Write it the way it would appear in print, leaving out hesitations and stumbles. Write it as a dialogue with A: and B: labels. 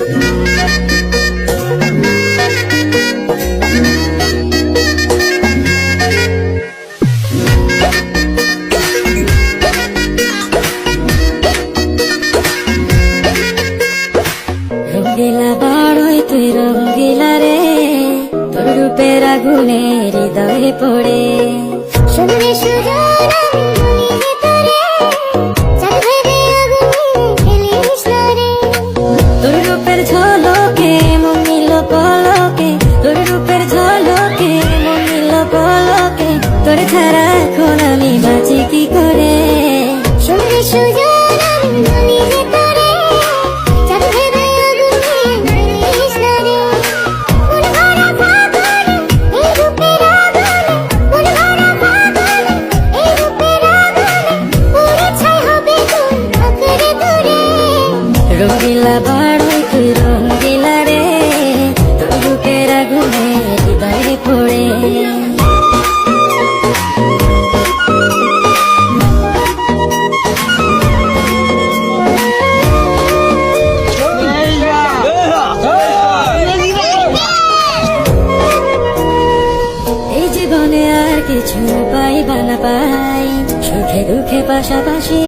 A: রঙ্গিলা বড়ই তুই রঙ্গিলা রে, তোর রূপের আগুনে হৃদয়ে পড়ে।
B: শুনলে সুজন আমি বলি তোরে, চাঁদ ভেবে আগুনে ফেলিস না রে।
A: তোর রূপের ঝলকে মন নিল পলকে, তোর রূপের ঝলকে মন নিল পলকে, তোর ছাড়া এখন আমি বাঁচি কি করে।
B: শুনলে সুজন আমি বলি তোরে, চাঁদ ভেবে আগুনে ফেলিস না রে। মন ভরা ফাগুনে এই রূপের আগুনে, মন ভরা ফাগুনে এই রূপের আগুনে, পুড়ে ছাই হবে তোর আঁকড়ে ধরে।
A: রঙ্গিলা বড়ই তুই রঙ্গিলা রে, তোর রূপের আগুনে হৃদয়ে পড়ে। এই জীবনে আর কিছু পাই বা না পাই, সুখে দুঃখে পাশাপাশি